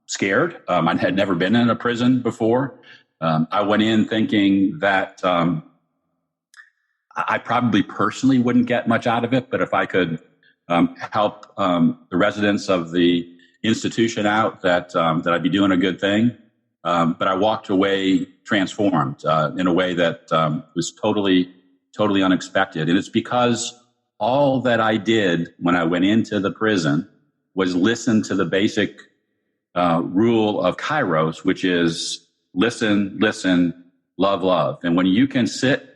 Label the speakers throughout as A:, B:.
A: scared. I had never been in a prison before. I went in thinking that I probably personally wouldn't get much out of it, but if I could help the residents of the institution out, that I'd be doing a good thing. But I walked away transformed in a way that was totally unexpected. And it's because all that I did when I went into the prison was listen to the basic rule of Kairos, which is listen, love. And when you can sit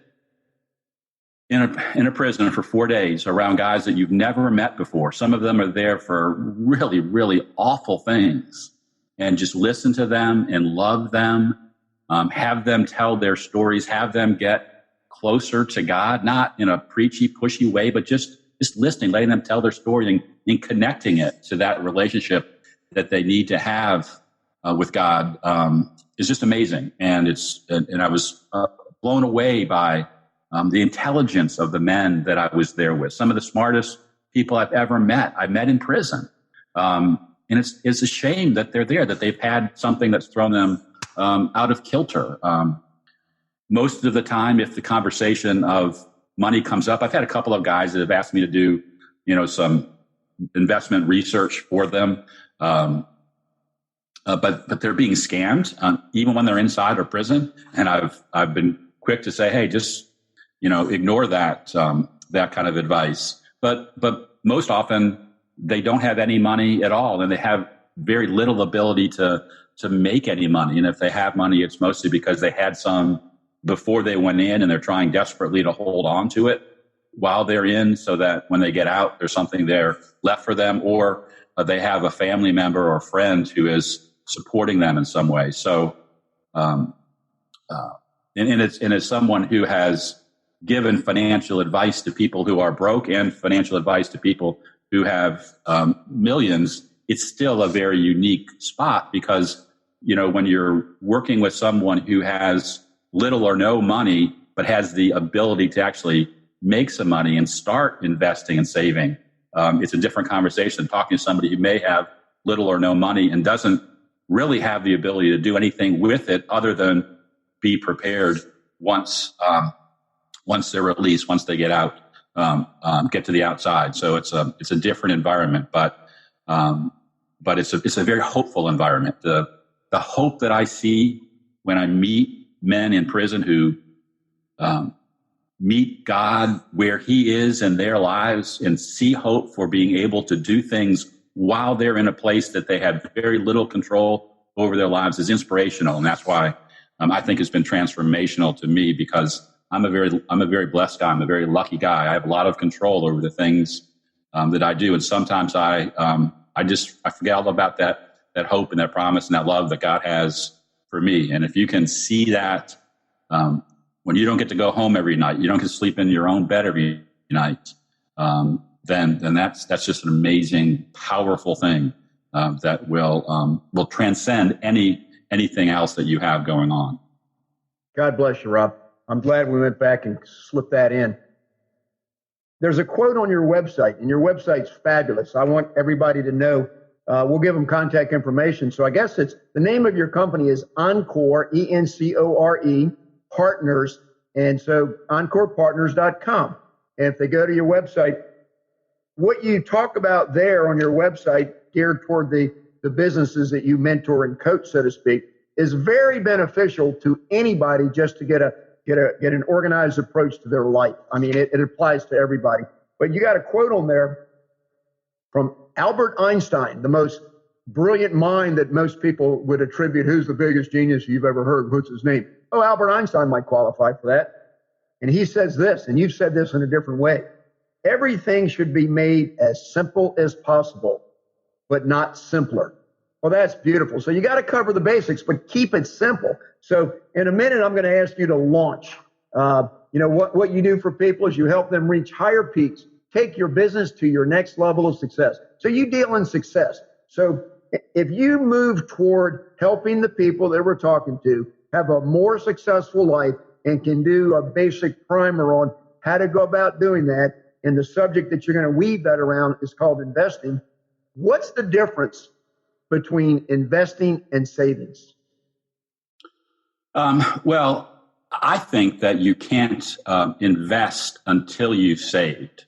A: in a prison for 4 days around guys that you've never met before, some of them are there for really, really awful things, and just listen to them and love them, have them tell their stories, have them get closer to God, not in a preachy, pushy way, but just listening, letting them tell their story and connecting it to that relationship that they need to have with God is just amazing. And I was blown away by the intelligence of the men that I was there with. Some of the smartest people I've ever met, I met in prison. And it's a shame that they're there, that they've had something that's thrown them out of kilter. Most of the time, if the conversation of money comes up, I've had a couple of guys that have asked me to do, some investment research for them. But they're being scammed, even when they're inside or prison. And I've been quick to say, hey, just, ignore that kind of advice. But most often they don't have any money at all, and they have very little ability to make any money. And if they have money, it's mostly because they had some before they went in, and they're trying desperately to hold on to it while they're in, so that when they get out, there's something there left for them, or they have a family member or friend who is supporting them in some way. So, and as someone who has given financial advice to people who are broke and financial advice to people who have millions, it's still a very unique spot, because, when you're working with someone who has little or no money, but has the ability to actually make some money and start investing and saving, it's a different conversation than talking to somebody who may have little or no money and doesn't really have the ability to do anything with it other than be prepared once they're released, once they get out, get to the outside. So it's a different environment, but it's a very hopeful environment. The hope that I see when I meet men in prison who meet God where He is in their lives and see hope for being able to do things while they're in a place that they have very little control over their lives is inspirational. And that's why I think it's been transformational to me, because I'm a very blessed guy. I'm a very lucky guy. I have a lot of control over the things that I do. And sometimes I forget all about that hope and that promise and that love that God has for me. And if you can see that, when you don't get to go home every night, you don't get to sleep in your own bed every night, then that's just an amazing, powerful thing that will transcend anything else that you have going on.
B: God bless you, Rob. I'm glad we went back and slipped that in. There's a quote on your website, and your website's fabulous. I want everybody to know. We'll give them contact information. So I guess it's the name of your company is Encore, ENCORE, Partners. And so EncorePartners.com. And if they go to your website, what you talk about there on your website geared toward the businesses that you mentor and coach, so to speak, is very beneficial to anybody just to get an organized approach to their life. I mean, it applies to everybody. But you got a quote on there from Albert Einstein, the most brilliant mind that most people would attribute. Who's the biggest genius you've ever heard? What's his name? Oh, Albert Einstein might qualify for that. And he says this, and you've said this in a different way. Everything should be made as simple as possible, but not simpler. Well, that's beautiful. So you got to cover the basics, but keep it simple. So in a minute, I'm going to ask you to launch. What you do for people is you help them reach higher peaks, take your business to your next level of success. So you deal in success. So if you move toward helping the people that we're talking to have a more successful life and can do a basic primer on how to go about doing that, and the subject that you're going to weave that around is called investing, what's the difference between investing and savings?
A: Well, I think that you can't invest until you've saved.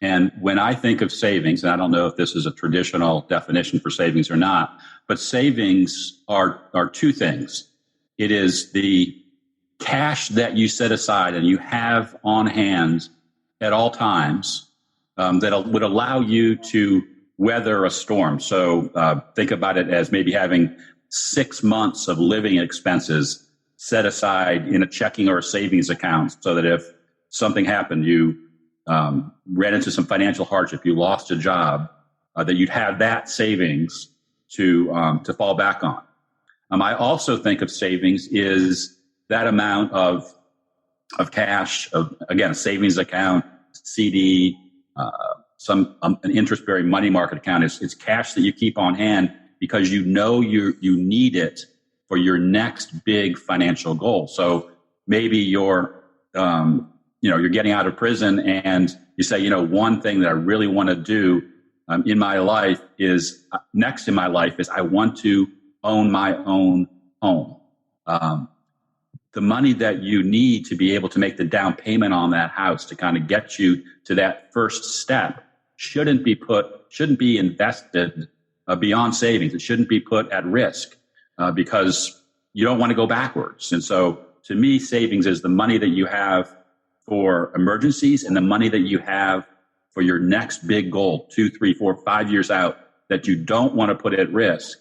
A: And when I think of savings, and I don't know if this is a traditional definition for savings or not, but savings are two things. It is the cash that you set aside and you have on hand at all times that would allow you to weather a storm. So think about it as maybe having 6 months of living expenses set aside in a checking or a savings account so that if something happened, you ran into some financial hardship, you lost a job, that you'd have that savings to fall back on. I also think of savings is that amount of cash, again, a savings account, CD, an interest-bearing money market account. It's cash that you keep on hand because you know you need it for your next big financial goal. So maybe you're getting out of prison and you say, one thing that I really want to do in my life is I want to own my own home. The money that you need to be able to make the down payment on that house to kind of get you to that first step shouldn't be invested beyond savings. It shouldn't be put at risk because you don't want to go backwards. And so to me, savings is the money that you have for emergencies and the money that you have for your next big goal, 2, 3, 4, 5 years out that you don't want to put at risk.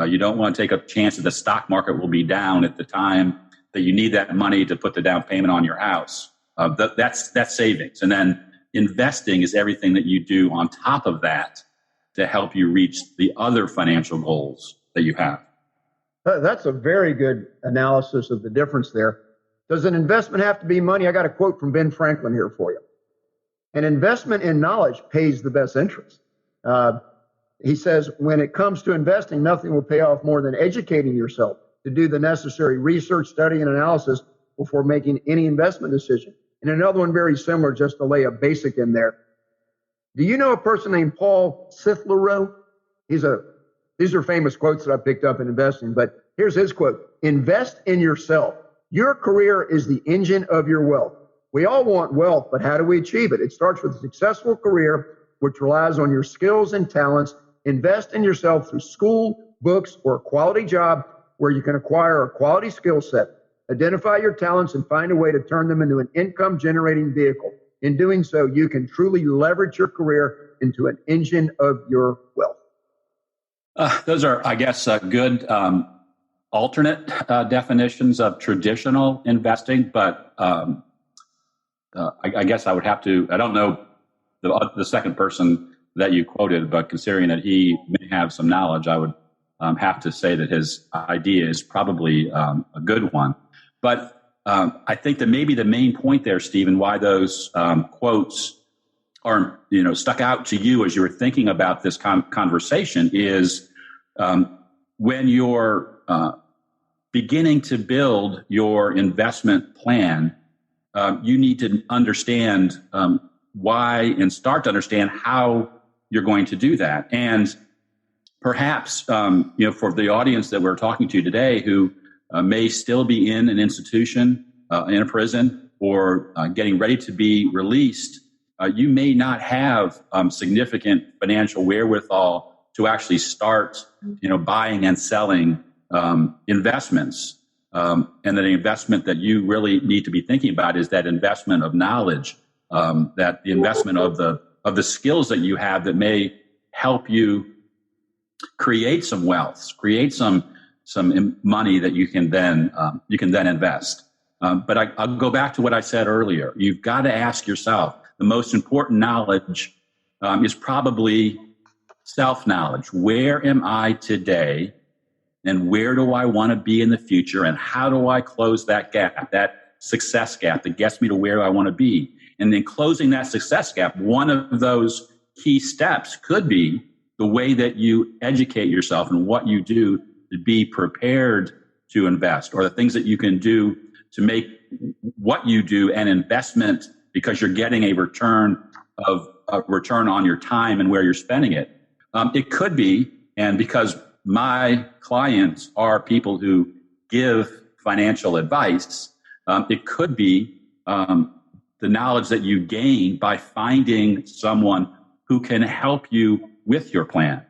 A: You don't want to take a chance that the stock market will be down at the time that you need that money to put the down payment on your house. That's savings. And then investing is everything that you do on top of that to help you reach the other financial goals that you have.
B: That's a very good analysis of the difference there. Does an investment have to be money? I got a quote from Ben Franklin here for you. An investment in knowledge pays the best interest. He says, when it comes to investing, nothing will pay off more than educating yourself to do the necessary research, study, and analysis before making any investment decision. And another one very similar, just to lay a basic in there. Do you know a person named Paul Cicero? These are famous quotes that I picked up in investing, but here's his quote. Invest in yourself. Your career is the engine of your wealth. We all want wealth, but how do we achieve it? It starts with a successful career, which relies on your skills and talents. Invest in yourself through school, books, or a quality job where you can acquire a quality skill set. Identify your talents and find a way to turn them into an income-generating vehicle. In doing so, you can truly leverage your career into an engine of your wealth.
A: Those are, I guess, good alternate definitions of traditional investing, but I guess I would have to, I don't know the second person that you quoted, but considering that he may have some knowledge, I would have to say that his idea is probably a good one. But I think that maybe the main point there, Stephen, why those quotes are stuck out to you as you were thinking about this conversation is when you're beginning to build your investment plan, you need to understand why and start to understand how you're going to do that. And perhaps, for the audience that we're talking to today who may still be in an institution, in a prison, or getting ready to be released, you may not have significant financial wherewithal to actually start, buying and selling investments. And the investment that you really need to be thinking about is that investment of knowledge, that the investment of the skills that you have that may help you create some wealth, create some money that you can then invest. But I'll go back to what I said earlier. You've got to ask yourself, the most important knowledge is probably self-knowledge. Where am I today? And where do I want to be in the future? And how do I close that gap, that success gap that gets me to where I want to be? And then closing that success gap, one of those key steps could be the way that you educate yourself and what you do to be prepared to invest, or the things that you can do to make what you do an investment because you're getting a return on your time and where you're spending it. It could be, And because my clients are people who give financial advice, it could be the knowledge that you gain by finding someone who can help you with your plan.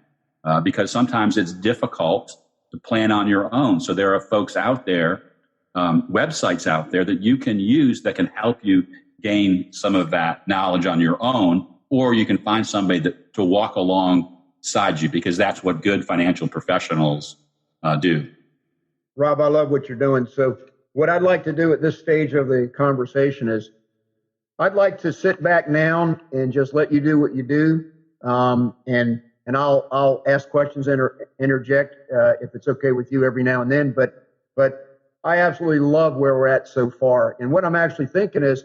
A: Because sometimes it's difficult to plan on your own. So there are folks out there, websites out there that you can use that can help you gain some of that knowledge on your own, or you can find somebody to walk alongside you, because that's what good financial professionals do.
B: Rob, I love what you're doing. So what I'd like to do at this stage of the conversation is I'd like to sit back now and just let you do what you do. And I'll ask questions, interject if it's okay with you every now and then. But I absolutely love where we're at so far. And what I'm actually thinking is,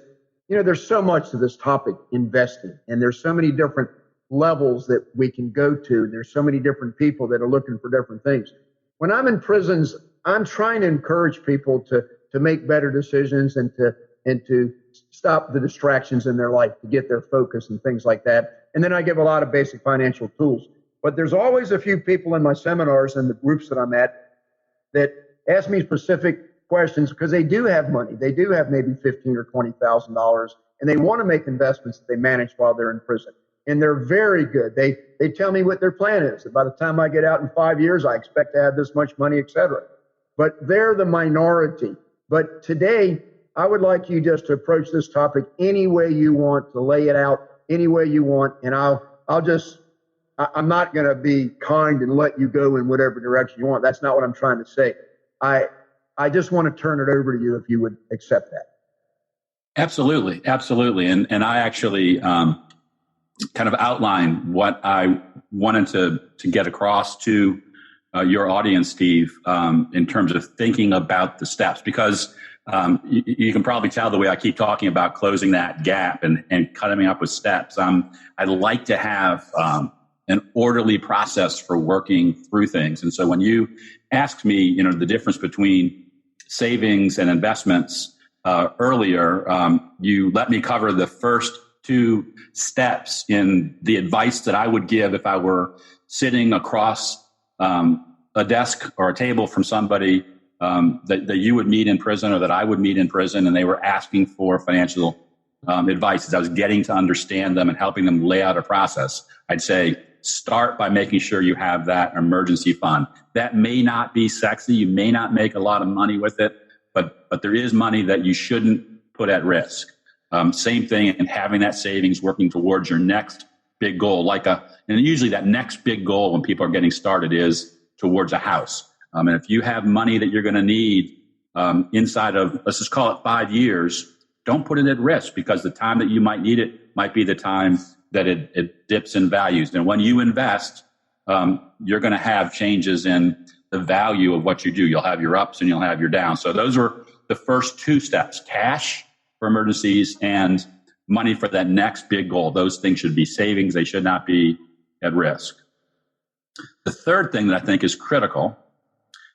B: there's so much to this topic, investing, and there's so many different levels that we can go to. There's so many different people that are looking for different things. When I'm in prisons, I'm trying to encourage people to make better decisions and to stop the distractions in their life, to get their focus and things like that. And then I give a lot of basic financial tools. But there's always a few people in my seminars and the groups that I'm at that ask me specific questions because they do have money. They do have maybe $15,000 or $20,000, and they want to make investments that they manage while they're in prison. And they're very good. They tell me what their plan is. By the time I get out in 5 years, I expect to have this much money, et cetera. But they're the minority. But today, I would like you just to approach this topic any way you want, to lay it out any way you want. And I'm not going to be kind and let you go in whatever direction you want. That's not what I'm trying to say. I just want to turn it over to you if you would accept that.
A: Absolutely. Absolutely. And I actually kind of outlined what I wanted to get across to your audience, Steve, in terms of thinking about the steps, because you can probably tell the way I keep talking about closing that gap and coming up with steps. I'd like to have an orderly process for working through things. And so when you asked me, the difference between savings and investments earlier, you let me cover the first two steps in the advice that I would give if I were sitting across a desk or a table from somebody that you would meet in prison or that I would meet in prison, and they were asking for financial advice. As I was getting to understand them and helping them lay out a process, I'd say, start by making sure you have that emergency fund. That may not be sexy. You may not make a lot of money with it, but there is money that you shouldn't put at risk. Same thing in having that savings working towards your next big goal. And usually that next big goal when people are getting started is towards a house. And if you have money that you're going to need inside of, let's just call it 5 years, don't put it at risk, because the time that you might need it might be the time that it dips in values. And when you invest, you're going to have changes in the value of what you do. You'll have your ups and you'll have your downs. So those are the first two steps: cash for emergencies and money for that next big goal. Those things should be savings. They should not be at risk. The third thing that I think is critical,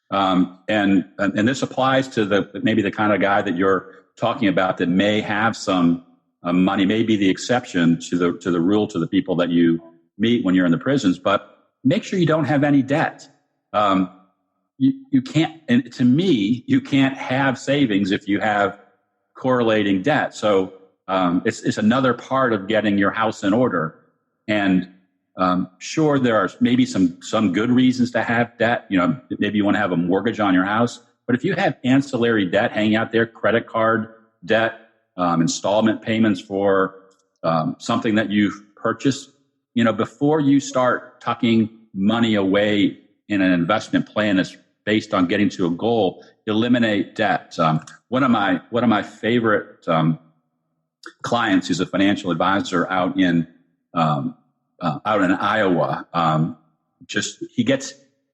A: and this applies to maybe the kind of guy that you're talking about that may have some money, may be the exception to the rule, to the people that you meet when you're in the prisons, but make sure you don't have any debt. You can't, and to me, you can't have savings if you have correlating debt. So it's another part of getting your house in order. And sure, there are maybe some good reasons to have debt. Maybe you want to have a mortgage on your house, but if you have ancillary debt hanging out there, credit card debt, installment payments for something that you've purchased, before you start tucking money away in an investment plan that's based on getting to a goal, eliminate debt. One of my favorite clients, who's a financial advisor out in Iowa,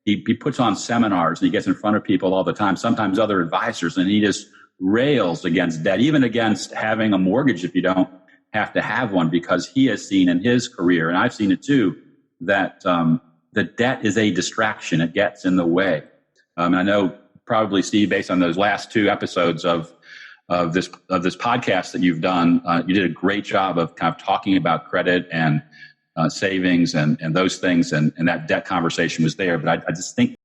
A: he puts on seminars and he gets in front of people all the time, sometimes other advisors, and he just rails against debt, even against having a mortgage if you don't have to have one, because he has seen in his career, and I've seen it too, that the debt is a distraction. It gets in the way. And I know probably, Steve, based on those last two episodes of this podcast that you've done, you did a great job of kind of talking about credit and savings and those things, and that debt conversation was there. But I just think